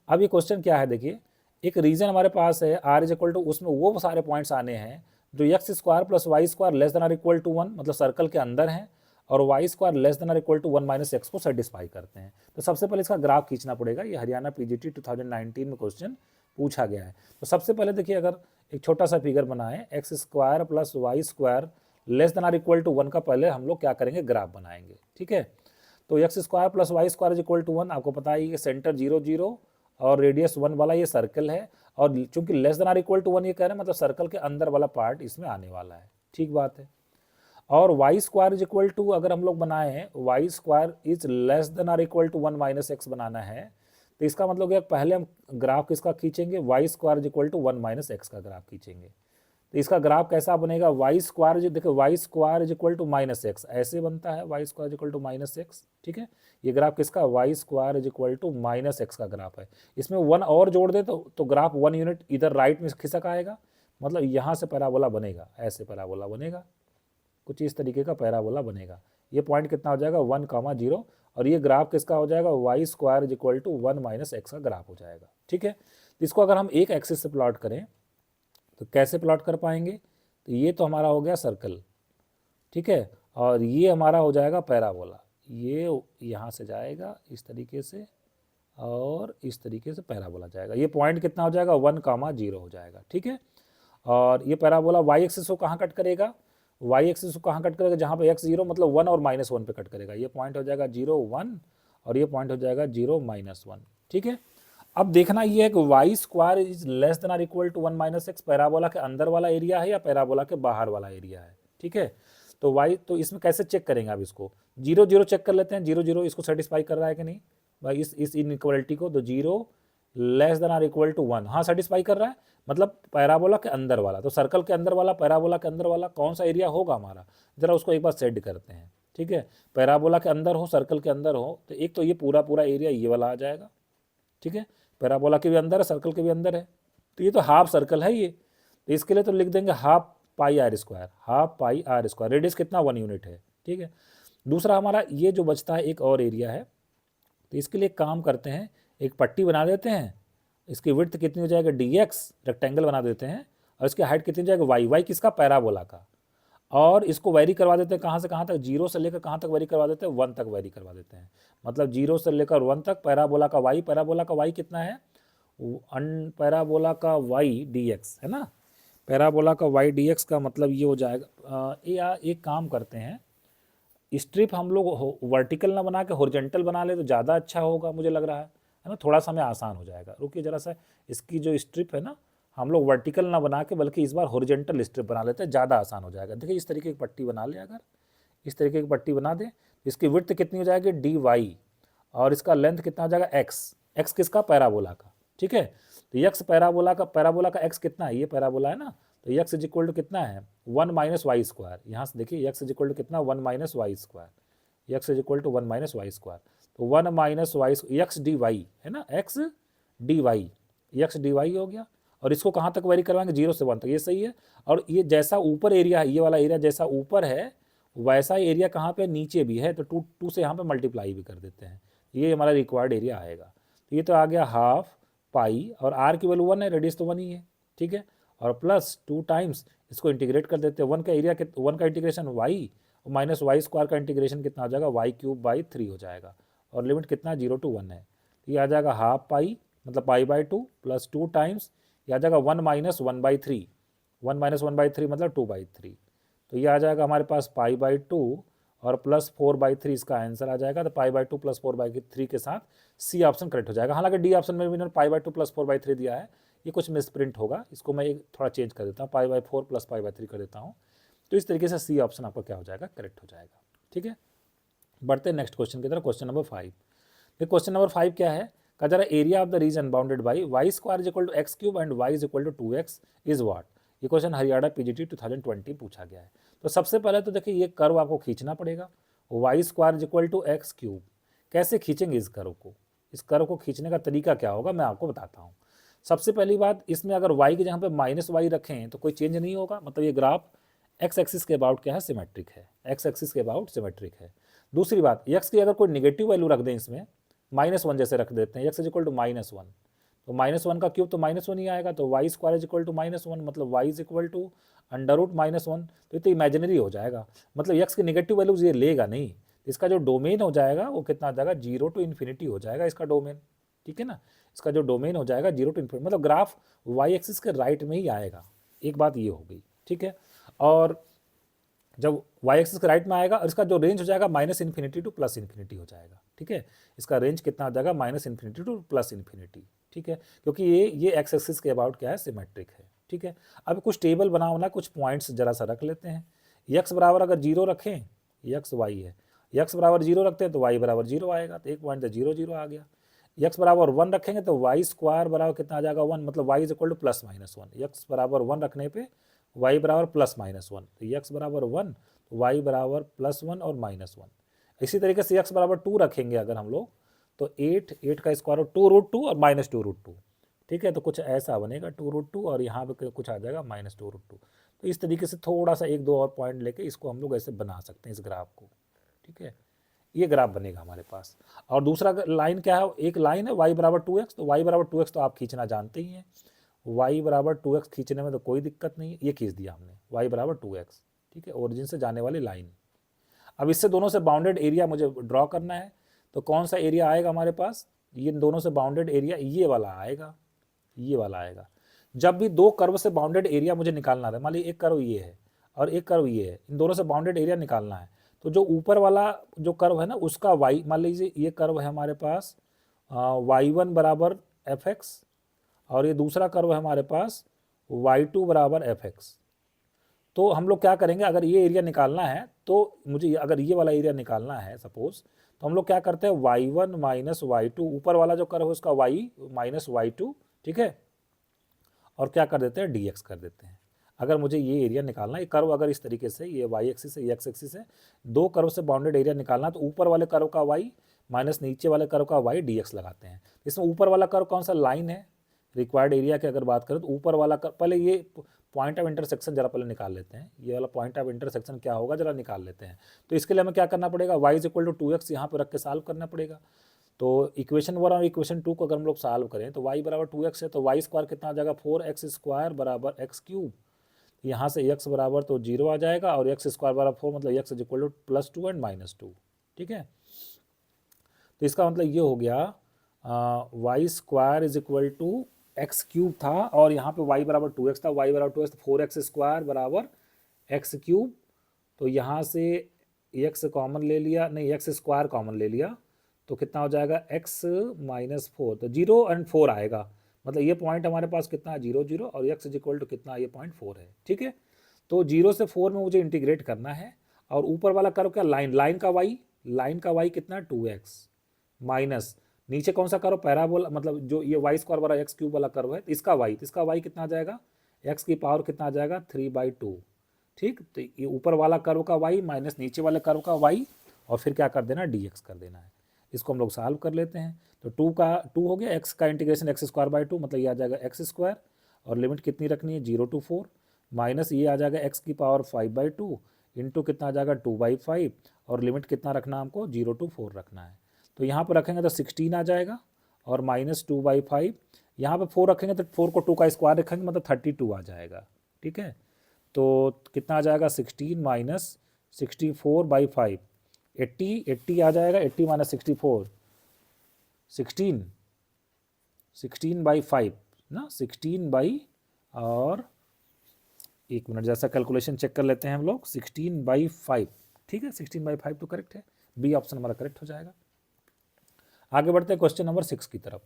Speaker 1: अब ये क्वेश्चन क्या है? देखिए एक रीजन हमारे पास है r = उसमें वो सारे पॉइंट्स आने हैं जो x² + y² less than or equal to 1, मतलब सर्कल के अंदर हैं, और y² less than or equal to 1 - x को सेटिस्फाई करते हैं। तो सबसे पहले इसका ग्राफ खींचना पड़ेगा। ये हरियाणा पीजीटी 2019 में क्वेश्चन पूछा गया है। तो सबसे पहले देखिए, अगर एक छोटा सा फिगर बनाएं, x² + y² less than or equal to 1 का पहले हम लोग क्या करेंगे? ग्राफ बनाएंगे, ठीक है। तो x² + y² = 1, आपको पता है ये सेंटर 0 0 और रेडियस 1 वाला ये सर्कल है, और चूंकि less than or equal to 1 ये कह रहे हैं, मतलब सर्कल के अंदर वाला पार्ट इसमें आने वाला है, ठीक बात है। और y² = अगर हम लोग बनाए y² is less than or equal to 1 - x बनाना है, तो इसका मतलब क्या? पहले हम ग्राफ किसका खींचेंगे? y² = 1 - x का ग्राफ खींचेंगे। तो इसका ग्राफ कैसा बनेगा? y², देखो y² = -x ऐसे बनता है, y² = -x, ठीक है। ये ग्राफ किसका? y² = -x का ग्राफ है। इसमें 1 और जोड़ दे तो ग्राफ 1 यूनिट इधर राइट में खिसक आएगा, मतलब यहाँ से पैराबोला बनेगा, ऐसे पैराबोला बनेगा, कुछ इस तरीके का पैराबोला बनेगा। ये पॉइंट कितना हो जाएगा? 1, 0, और ये ग्राफ किसका हो जाएगा? y² = 1 - x का ग्राफ हो जाएगा, ठीक है। इसको अगर हम एक एक्सिस से प्लॉट करें तो कैसे प्लॉट कर पाएंगे? तो ये तो हमारा हो गया सर्कल, ठीक है, और ये हमारा हो जाएगा पैराबोला। ये यहाँ से जाएगा इस तरीके से, और इस तरीके से पैराबोला जाएगा। ये पॉइंट कितना हो जाएगा? 1, 0 हो जाएगा, ठीक है। और ये पैराबोला y एक्सिस को कहाँ कट करेगा? y एक्सिस को कहाँ कट करेगा? जहाँ पे x 0 मतलब 1 और -1 पे कट करेगा। ये पॉइंट हो जाएगा 0 1, और ये पॉइंट हो जाएगा 0 -1, ठीक है। अब देखना ये है कि y² is less than or equal to 1 - x parabola के अंदर वाला एरिया है या पैराबोला के बाहर वाला एरिया है, ठीक है। तो इसमें कैसे चेक करेंगे? आप इसको 0 0 चेक कर लेते हैं, 0 0 इसको सेटिस्फाई कर रहा है कि नहीं भाई, इस इनइक्वालिटी को। तो 0 less than or equal to 1, हाँ सेटिस्फाई कर रहा है, मतलब पैराबोला के अंदर वाला। तो सर्कल के अंदर वाला, पैराबोला के अंदर वाला कौन सा एरिया होगा हमारा? जरा उसको एक बार सेट करते हैं, ठीक है। पैराबोला के अंदर हो, सर्कल के अंदर हो, तो एक तो ये पूरा एरिया ये वाला आ जाएगा, ठीक है। पैराबोला के भी अंदर है, सर्कल के भी अंदर है, तो ये तो हाफ सर्कल है ये। तो इसके लिए तो लिख देंगे ½ πr², ½ πr²। रेडियस कितना? 1 यूनिट है, ठीक है। दूसरा हमारा ये जो बचता है एक और एरिया है, तो इसके लिए काम करते हैं, एक पट्टी बना देते हैं। इसकी विड्थ कितनी हो जाएगा? dx, रेक्टेंगल बना देते हैं, और इसकी हाइट कितनी हो जाएगा? y किसका? पैराबोला का। और इसको वेरी करवा देते हैं कहाँ से कहाँ तक, 0 से लेकर कहाँ तक वेरी करवा देते हैं, 1 तक वेरी करवा देते हैं। मतलब 0 से लेकर 1 तक पैराबोला का y कितना है, पैराबोला का y dx है ना। पैराबोला का y dx का मतलब ये हो जाएगा, एक काम करते हैं, स्ट्रिप हम लोग वर्टिकल ना बना के हॉरिजॉन्टल बना ले तो ज़्यादा अच्छा होगा मुझे लग रहा है ना, थोड़ा सा हमें आसान हो जाएगा। रुकिए ज़रा सा, इसकी जो स्ट्रिप है ना हम लोग वर्टिकल ना बना के बल्कि इस बार हॉरिजॉन्टल स्ट्रिप बना लेते हैं, ज़्यादा आसान हो जाएगा। देखिए इस तरीके की पट्टी बना ले, अगर इस तरीके की पट्टी बना दें, इसकी विड्थ कितनी हो जाएगी dy, और इसका लेंथ कितना हो जाएगा x किसका, पैराबोला का। ठीक है, तो x पैराबोला का x कितना है, ये पैराबोला है ना, तो x इज इक्वल टू कितना है 1 माइनस वाई स्क्वायर। यहाँ से देखिए x इज इक्वल टू कितना 1 minus y square, x is equal to 1 minus y square. तो 1 माइनस वाई x dy है ना, x dy हो गया। और इसको कहाँ तक वेरी करवाएंगे, 0 से 1 तक, ये सही है। और ये जैसा ऊपर एरिया है, ये वाला एरिया जैसा ऊपर है वैसा एरिया कहाँ पे नीचे भी है, तो 2 से यहाँ पे मल्टीप्लाई भी कर देते हैं, ये हमारा रिक्वायर्ड एरिया आएगा। तो ये तो आ गया हाफ पाई, और आर की वैल्यू 1 है, रेडियस तो 1 ही है। ठीक है, और प्लस 2 टाइम्स इसको इंटीग्रेट कर देते हैं, 1 का एरिया 1 का integration y minus y square का इंटीग्रेशन कितना हो जाएगा, y³/3 हो जाएगा, और लिमिट कितना 0 to 1 है। तो ये आ जाएगा हाफ पाई मतलब π/2 प्लस 2 टाइम्स ये आ जाएगा 1 माइनस 1/3, 1 माइनस 1/3 मतलब 2/3। तो ये आ जाएगा हमारे पास π/2 और प्लस 4/3 इसका आंसर आ जाएगा। तो π/2 प्लस 4/3 के साथ सी ऑप्शन करेक्ट हो जाएगा। हालांकि डी ऑप्शन में भी इन्होंने π/2 प्लस 4/3 दिया है, ये कुछ मिसप्रिंट होगा, इसको मैं एक थोड़ा चेंज कर देता हूँ, π/4 प्लस π/3 कर देता हूँ। तो इस तरीके से सी ऑप्शन आपका क्या हो जाएगा, करेक्ट हो जाएगा। ठीक है, बढ़ते हैं नेक्स्ट क्वेश्चन की तरफ, क्वेश्चन नंबर 5। क्वेश्चन नंबर 5 क्या है, कहा जा रहा है area of the region bounded by y square is equal to x³ and y is equal to 2x is what. ये क्वेश्चन हरियाणा पीजीटी 2020 पूछा गया है। तो सबसे पहले तो देखिए ये कर्व आपको खींचना पड़ेगा, y square is equal to x³। कैसे खींचेंगे इस कर्व को, इस कर्व को खींचने का तरीका क्या होगा मैं आपको बताता हूँ। सबसे पहली बात, इसमें अगर y के जहाँ पे माइनस वाई रखें तो कोई चेंज नहीं होगा, मतलब ये ग्राफ x एक्सिस के अबाउट क्या है, सिमेट्रिक है, x एक्सिस के अबाउट सिमेट्रिक है। दूसरी बात, x की अगर कोई नेगेटिव वैल्यू रख दें इसमें, -1 जैसे रख देते हैं, x इज इक्वल टू -1, तो -1 का क्यूब तो -1 ही आएगा, तो y square is equal to -1 मतलब y इज इक्वल टू √-1। तो ये तो इमेजिनरी हो जाएगा, मतलब x की नेगेटिव वैल्यूज ये लेगा नहीं। इसका जो डोमेन हो जाएगा वो कितना आ जाएगा, 0 to इन्फिनिटी हो जाएगा इसका डोमेन। ठीक है ना, इसका जो डोमेन हो जाएगा 0 to इन्फिनिटी, मतलब ग्राफ वाई एक्सिस के राइट में ही आएगा। एक बात ये हो गई। ठीक है, और जब वाई एक्सिस के राइट में आएगा और इसका जो रेंज हो जाएगा -∞ टू +∞ हो जाएगा। ठीक है, इसका रेंज कितना आ जाएगा, -∞ टू +∞। ठीक है, क्योंकि ये एक्स एक्सिस के अबाउट क्या है, सिमेट्रिक है। ठीक है, अब कुछ टेबल बना होना, कुछ पॉइंट्स जरा सा रख लेते हैं। x बराबर अगर 0 रखें, x y है, x बराबर 0 रखते हैं तो y बराबर 0 आएगा, तो एक पॉइंट से 0 0 आ गया। x बराबर 1 रखेंगे तो वाई स्क्वायर बराबर कितना आ जाएगा 1, मतलब y is equal to +-1। x बराबर 1 रखने पे y बराबर +-1, तो x बराबर 1 तो y बराबर +1 और -1। इसी तरीके से x बराबर 2 रखेंगे अगर हम लोग, तो 8 का स्क्वायर 2√2 और -2√2। ठीक है, तो कुछ ऐसा बनेगा 2√2 और यहाँ पे कुछ आ जाएगा -2√2। तो इस तरीके से थोड़ा सा 1-2 और पॉइंट लेके इसको हम लोग ऐसे बना सकते हैं इस ग्राफ को। ठीक है, ये ग्राफ बनेगा हमारे पास। और दूसरा लाइन क्या है, एक लाइन है y बराबर 2x, तो y बराबर 2x तो आप खींचना जानते ही हैं, y बराबर 2x खींचने में तो कोई दिक्कत नहीं है, ये खींच दिया हमने y बराबर 2x। ठीक है, ओरिजिन से जाने वाली लाइन। अब इससे दोनों से बाउंडेड एरिया मुझे ड्रॉ करना है, तो कौन सा एरिया आएगा हमारे पास, ये दोनों से बाउंडेड एरिया ये वाला आएगा, ये वाला आएगा। जब भी दो कर्व से बाउंडेड एरिया मुझे निकालना है, मान लीजिए एक कर्व ये है और एक कर्व ये है, इन दोनों से बाउंडेड एरिया निकालना है, तो जो ऊपर वाला जो कर्व है ना उसका y, मान लीजिए ये कर्व है हमारे पास y1 बराबर fx और ये दूसरा कर्व है हमारे पास y2 बराबर fx। तो हम लोग क्या करेंगे, अगर ये एरिया निकालना है तो मुझे अगर ये वाला एरिया निकालना है सपोज, तो हम लोग क्या करते हैं y1 माइनस y2, ऊपर वाला जो कर्व है उसका y माइनस y2, ठीक है, और क्या कर देते हैं dx कर देते हैं। अगर मुझे ये एरिया निकालना है, ये कर्व अगर इस तरीके से ये y एक्सिस है, ये x एक्सिस है, दो कर्व से बाउंडेड एरिया निकालना, तो ऊपर वाले कर्व का y माइनस नीचे वाले कर्व का y dx लगाते हैं। इसमें ऊपर वाला कर्व कौन सा, लाइन है। रिक्वायर्ड एरिया की अगर बात करें तो ऊपर वाला कर्व, पहले ये पॉइंट ऑफ इंटरसेक्शन जरा पहले निकाल लेते हैं, ये वाला पॉइंट ऑफ इंटरसेक्शन क्या होगा जरा निकाल लेते हैं। तो इसके लिए हमें क्या करना पड़ेगा, y is equal to 2x यहाँ पर रख के सॉल्व करना पड़ेगा। तो इक्वेशन 1 और इक्वेशन 2 को अगर हम लोग सॉल्व करें तो y बराबर 2x है, तो y स्क्वायर कितना आ जाएगा 4x स्क्वायर बराबर x क्यूब। यहाँ से x बराबर तो 0 आ जाएगा और x स्क्वायर बराबर 4, मतलब x is equal to +2 and -2। ठीक है, तो इसका मतलब ये हो गया y square is equal to x cube था और यहाँ पे y बराबर 2x था, y बराबर 2x, तो 4x स्क्वायर बराबर एक्स क्यूब। तो यहाँ से x कॉमन ले लिया, नहीं x स्क्वायर कॉमन ले लिया, तो कितना हो जाएगा x -4, तो 0 एंड 4 आएगा, मतलब ये पॉइंट हमारे पास कितना है 0 0 और x इज इक्वल टू कितना, ये पॉइंट 4 है। ठीक है, तो 0 से 4 में मुझे इंटीग्रेट करना है और ऊपर वाला कर्व क्या, लाइन का y कितना 2x माइनस नीचे कौन सा कर्व, पैराबोला, मतलब जो ये वाई स्क्वायर बराबर एक्स क्यूब वाला कर्व है, इसका y कितना आ जाएगा, x की पावर कितना आ जाएगा 3/2। ठीक, तो ये ऊपर वाला कर्व का y माइनस नीचे वाले कर्व का y और फिर क्या कर देना, dx कर देना है। इसको हम लोग सॉल्व कर लेते हैं, तो 2 हो गया, x का इंटीग्रेशन x²/2, मतलब ये आ जाएगा x² और लिमिट कितनी रखनी है 0 to 4, माइनस ये आ जाएगा x की पावर 5/2 इंटू कितना आ जाएगा 2/5 और लिमिट कितना रखना हमको 0 to 4 रखना है। तो यहाँ पर रखेंगे तो 16 आ जाएगा और -2/5, यहाँ पे 4 रखेंगे तो 4 को 2 का स्क्वायर रखेंगे मतलब 32 आ जाएगा। ठीक है, तो कितना आ जाएगा 16 माइनस 64/5, 80 आ जाएगा, 80 माइनस 64 16/5 ना, 16 और एक मिनट जैसा कैलकुलेशन चेक कर लेते हैं हम लोग, 16/5। ठीक है, 16/5 तो करेक्ट है, बी ऑप्शन हमारा करेक्ट हो जाएगा। आगे बढ़ते हैं क्वेश्चन नंबर 6 की तरफ।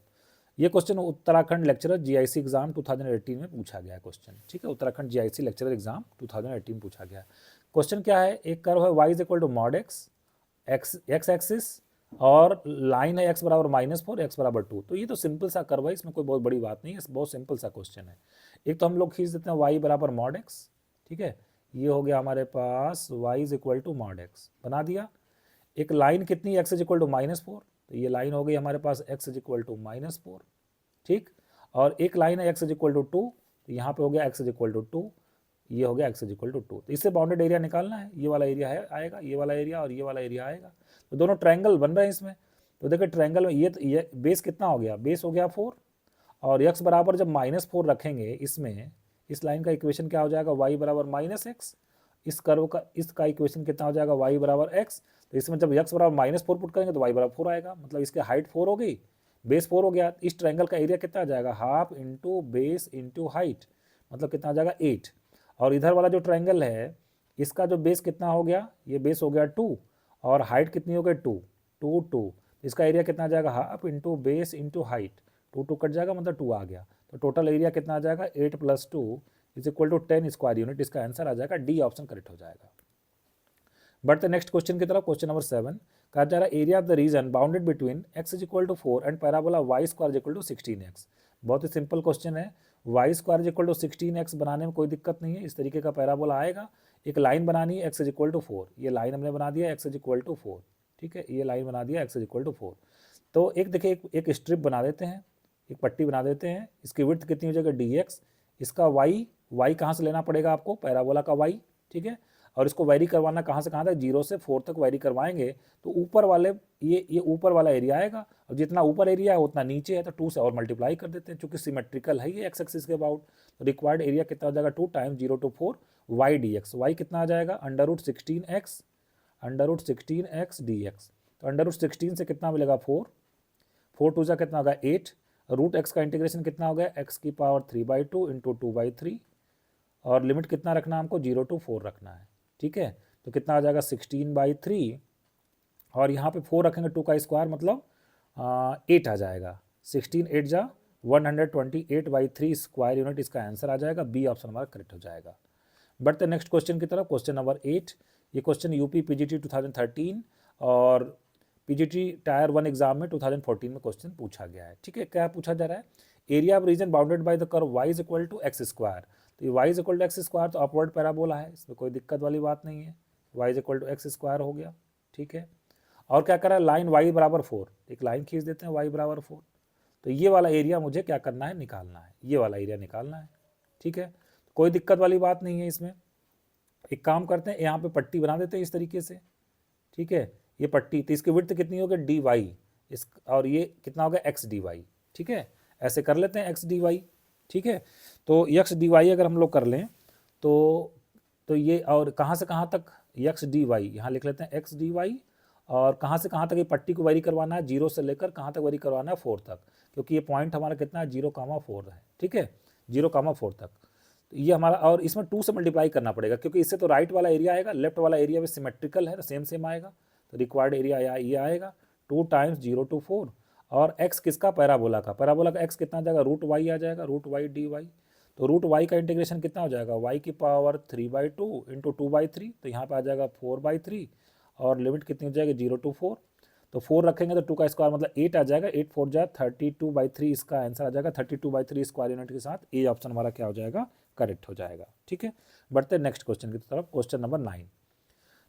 Speaker 1: ये question Uttarakhand lecturer GIC exam 2018 में पूछा गया है क्वेश्चन। ठीक है, उत्तराखंड जीआईसी लेक्चरर एग्जाम 2018 पूछा गया है। क्वेश्चन क्या है, एक कर्व है y is equal to mod x axis और लाइन है x बराबर -4 x बराबर 2। तो ये तो सिंपल सा कर्व है, इसमें कोई बहुत बड़ी बात नहीं है, बहुत सिंपल सा क्वेश्चन है। एक तो हम लोग खींच देते हैं y बराबर मॉड x। ठीक है, ये हो गया हमारे पास y is equal to mod x बना दिया। एक लाइन कितनी x इज इक्वल टू -4, तो ये लाइन हो गई हमारे पास x इज इक्वल टू -4। ठीक, और एक लाइन है x इज इक्वल टू 2, तो यहाँ पे हो गया x इज इक्वल टू 2, ये हो गया x इज इक्वल टू 2। तो इससे बाउंडेड एरिया निकालना है, ये वाला एरिया है आएगा, ये वाला एरिया और ये वाला एरिया आएगा, तो दोनों ट्रायंगल बन रहे हैं इसमें। तो देखिए ट्रायंगल में ये बेस कितना हो गया, बेस हो गया 4 और x बराबर जब -4 रखेंगे इसमें, इस लाइन का इक्वेशन क्या हो जाएगा y बराबर -x, इस कर्व का इसका इक्वेशन कितना हो जाएगा y बराबर x। तो इसमें जब x बराबर -4 पुट करेंगे तो y बराबर 4 आएगा, मतलब इसके हाइट 4 हो गई, बेस 4 हो गया। इस ट्रायंगल का एरिया कितना आ जाएगा, half into base into height, मतलब कितना आ जाएगा 8। और इधर वाला जो ट्रायंगल है इसका जो बेस कितना हो गया, ये बेस हो गया 2 और हाइट कितनी हो गई 2, इसका एरिया कितना आ जाएगा, half into base into height, 2 cut जाएगा मतलब 2 आ गया। तो टोटल एरिया कितना आ जाएगा 8 + 2 is equal to 10 square unit. इसका आंसर आ जाएगा डी ऑप्शन करेक्ट हो जाएगा। बढ़ते नेक्स्ट क्वेश्चन की तरफ, क्वेश्चन नंबर 7 कहा जा रहा है area of the region bounded between x is equal to 4 and parabola y square is equal to 16x। बहुत ही सिंपल क्वेश्चन है, y square is equal to 16x बनाने में कोई दिक्कत नहीं है, इस तरीके का पैराबोला आएगा। एक लाइन बनानी है x इज इक्वल टू 4, ये लाइन हमने बना दिया x इज इक्वल टू 4। ठीक है, ये लाइन बना दिया x इज इक्वल टू 4। तो एक देखिए एक स्ट्रिप बना देते हैं, एक पट्टी बना देते हैं, इसकी विड्थ कितनी हो जाएगी dx, इसका y कहाँ से लेना पड़ेगा आपको, पैराबोला का y। ठीक है, और इसको वैरी करवाना कहाँ से कहाँ तक, 0 से 4 तक वैरी करवाएंगे तो ऊपर वाले ये ऊपर वाला एरिया आएगा और जितना ऊपर एरिया है उतना नीचे है, तो 2 से और मल्टीप्लाई कर देते हैं, चूंकि सिमेट्रिकल है ये एक्स एक्सिस के अबाउट। तो रिक्वायर्ड एरिया कितना हो जाएगा 2 times 0 to 4 y dx, y कितना आ जाएगा √16x dx। तो √16 से कितना मिलेगा 4 2 जा कितना होगा 8, रूट एक्स का इंटीग्रेशन कितना हो गया x की पावर 3/2 इंटू 2/3 और लिमिट कितना रखना हमको 0 to 4 रखना है। ठीक है, तो कितना आ जाएगा 16/3 और यहाँ पे 4 रखेंगे 2 का स्क्वायर मतलब 8 आ जाएगा, 16 8 जा 128/3 स्क्वायर यूनिट इसका आंसर आ जाएगा, बी ऑप्शन हमारा करेक्ट हो जाएगा। बढ़ते नेक्स्ट क्वेश्चन की तरफ, क्वेश्चन नंबर 8। ये क्वेश्चन यूपी पीजीटी 2013 और पीजीटी टायर 1 एग्जाम में 2014 में क्वेश्चन पूछा गया है। ठीक है, क्या पूछा जा रहा है, area of region bounded by the curve y is equal to x square. तो ये y is equal to x square तो अपवर्ड पैराबोला है, इसमें कोई दिक्कत वाली बात नहीं है, y is equal to x square हो गया। ठीक है, और क्या करा, लाइन y बराबर 4, एक लाइन खींच देते हैं y बराबर 4। तो ये वाला एरिया मुझे क्या करना है, निकालना है, ये वाला एरिया निकालना है। ठीक है, कोई दिक्कत वाली बात नहीं है इसमें। एक काम करते हैं, यहाँ पे पट्टी बना देते हैं इस तरीके से। ठीक है, ये पट्टी, तो इसकी विड्थ कितनी होगी dy, इस और ये कितना होगा x dy। ठीक है, ऐसे कर लेते हैं x dy। ठीक है, तो x dy अगर हम लोग कर लें तो ये और कहाँ से कहाँ तक एक्स डी वाई, यहाँ लिख लेते हैं एक्स डी वाई, और कहाँ से कहाँ तक ये पट्टी को वेरी करवाना है, 0 से लेकर कहाँ तक वेरी करवाना है 4 तक, क्योंकि ये पॉइंट हमारा कितना है 0,4 है, ठीक है, 0,4 तक। तो ये हमारा, और इसमें 2 से मल्टीप्लाई करना पड़ेगा क्योंकि इससे तो राइट वाला एरिया आएगा, लेफ्ट वाला एरिया भी सिमेट्रिकल है, सेम सेम आएगा, तो रिक्वायर्ड एरिया ये आएगा 2 टाइम्स 0 to 4, और x किसका, पैराबोला का x कितना आ जाएगा, रूट वाई आ जाएगा, रूट वाई डी वाई। तो रूट वाई का इंटीग्रेशन कितना हो जाएगा, y की पावर 3/2 इंटू 2/3, तो यहाँ पे आ जाएगा 4/3, और लिमिट कितनी हो जाएगी 0 to 4, तो 4 रखेंगे तो 2 का स्क्वायर मतलब 8 आ जाएगा, 8 4 जा 32/3, इसका आंसर आ जाएगा 32/3 स्क्वायर यूनिट के साथ। ए ऑप्शन हमारा क्या हो जाएगा, करेक्ट हो जाएगा, ठीक है। बढ़ते हैं नेक्स्ट क्वेश्चन की तरफ, क्वेश्चन नंबर 9।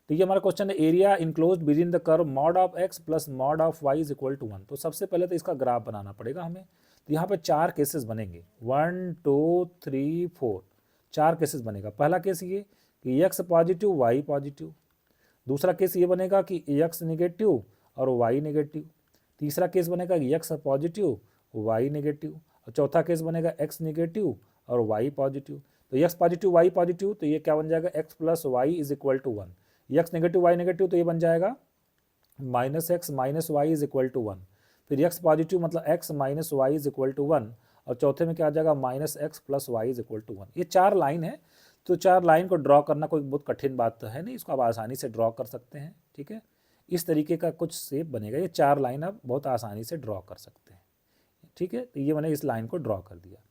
Speaker 1: तो ये हमारा क्वेश्चन है, area enclosed within the curve mod of x plus mod of y is equal to 1। तो सबसे पहले तो इसका ग्राफ बनाना पड़ेगा हमें। तो यहाँ पे 4 केसेस बनेंगे, 1 2 3 4, 4 केसेस बनेगा। पहला केस ये कि x पॉजिटिव y पॉजिटिव, दूसरा केस ये बनेगा कि x नेगेटिव और y नेगेटिव, तीसरा केस बनेगा कि x पॉजिटिव y नेगेटिव, और चौथा केस बनेगा x नेगेटिव और y पॉजिटिव। तो x पॉजिटिव y पॉजिटिव, तो ये क्या बन जाएगा, x plus y is equal to 1, x negative y negative, तो ये बन जाएगा -x minus y is equal to 1, फिर x पॉजिटिव मतलब x minus y is equal to 1, और चौथे में क्या आ जाएगा -x plus y is equal to 1। ये 4 लाइन है, तो 4 लाइन को ड्रॉ करना कोई बहुत कठिन बात तो है नहीं, इसको आप आसानी से ड्रॉ कर सकते हैं, ठीक है। इस तरीके का कुछ शेप बनेगा, ये 4 लाइन आप बहुत आसानी से ड्रॉ कर सकते हैं, ठीक है। तो ये मैंने इस लाइन को ड्रॉ कर दिया।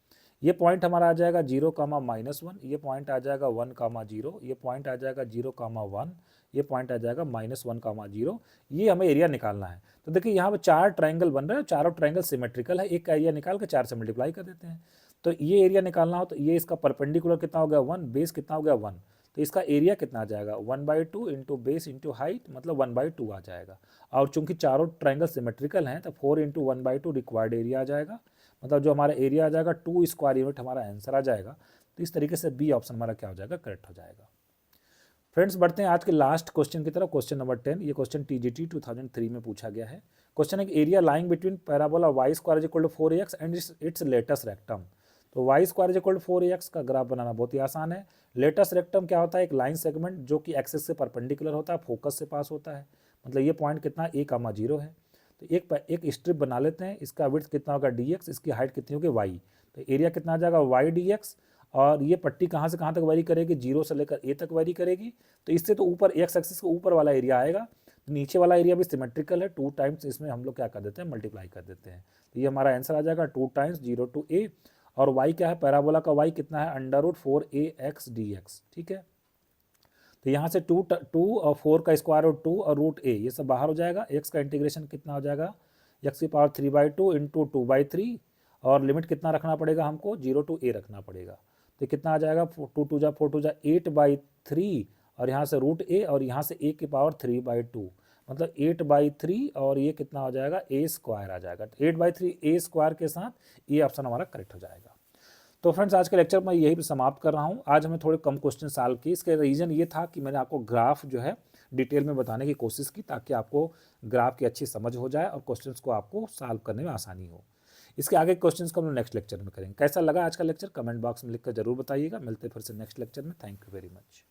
Speaker 1: ये पॉइंट हमारा आ जाएगा 0,-1, ये पॉइंट आ जाएगा 1,0, ये पॉइंट आ जाएगा 0,1, ये पॉइंट आ जाएगा -1,0। ये हमें एरिया निकालना है। तो देखिए यहाँ पे 4 ट्रायंगल बन रहे हैं, चारों ट्रायंगल सिमेट्रिकल है, एक का एरिया निकाल के 4 से मल्टीप्लाई कर देते हैं। तो ये एरिया निकालना हो तो ये इसका परपेंडिकुलर कितना हो गया 1, बेस कितना हो गया 1, तो इसका एरिया कितना आ जाएगा 1/2 इंटू बेस इंटू हाइट, मतलब 1/2 आ जाएगा। और चूंकि चारों ट्रायंगल सिमेट्रिकल हैं तो 4 इंटू 1/2 रिक्वायर्ड एरिया आ जाएगा, मतलब जो हमारा एरिया आ जाएगा 2 स्क्वायर यूनिट हमारा आंसर आ जाएगा। तो इस तरीके से बी ऑप्शन हमारा क्या हो जाएगा, करेक्ट हो जाएगा। फ्रेंड्स बढ़ते हैं आज के लास्ट क्वेश्चन की तरफ, क्वेश्चन नंबर 10। ये क्वेश्चन टीजीटी 2003 में पूछा गया है। क्वेश्चन है area lying between parabola y square is equal to 4ax and its latus rectum. तो y square is equal to 4ax का ग्राफ बनाना बहुत ही आसान है। लेटेस्ट रेक्टम क्या होता है, एक लाइन सेगमेंट जो कि एक्सिस से परपेंडिकुलर होता है, फोकस से पास होता है, मतलब ये पॉइंट कितना a,0 है। तो एक स्ट्रिप बना लेते हैं, इसका विड्थ कितना होगा dx, इसकी हाइट कितनी होगी y, तो एरिया कितना आ जाएगा y dx, और ये पट्टी कहाँ से कहाँ तक वेरी करेगी, 0 से लेकर a तक वेरी करेगी। तो इससे तो ऊपर x एक्सिस के ऊपर वाला एरिया आएगा, नीचे वाला एरिया भी सिमेट्रिकल है, 2 टाइम्स इसमें हम लोग क्या कर देते हैं, मल्टीप्लाई कर देते हैं। तो ये हमारा आंसर आ जाएगा 2 टाइम्स 0 to a, और y क्या है, पैराबोला का y कितना है, √4ax dx, ठीक है। तो यहाँ से 2 और 4 का स्क्वायर रूट 2 और √a ये सब बाहर हो जाएगा। x का इंटीग्रेशन कितना हो जाएगा, x की पावर 3/2 इंटू 2/3, और लिमिट कितना रखना पड़ेगा हमको, 0 to a रखना पड़ेगा। तो कितना आ जाएगा, 2 2 जा 4 2 जा 8/3, और यहाँ से √a, और यहाँ से a की पावर 3/2, मतलब 8/3, और ये कितना हो जाएगा, a स्क्वायर आ जाएगा। 8/3 a स्क्वायर के साथ ये ऑप्शन हमारा करेक्ट हो जाएगा। तो फ्रेंड्स आज के लेक्चर में यही पे समाप्त कर रहा हूँ। आज हमें थोड़े कम क्वेश्चन सॉल्व किए, इसके रीज़न ये था कि मैंने आपको ग्राफ जो है डिटेल में बताने की कोशिश की, ताकि आपको ग्राफ की अच्छी समझ हो जाए और क्वेश्चंस को आपको सॉल्व करने में आसानी हो। इसके आगे क्वेश्चंस को हम लोग नेक्स्ट लेक्चर में करेंगे। कैसा लगा आज का लेक्चर, कमेंट बॉक्स में लिखकर जरूर बताइएगा। मिलते हैं फिर से नेक्स्ट लेक्चर में। Thank you very much.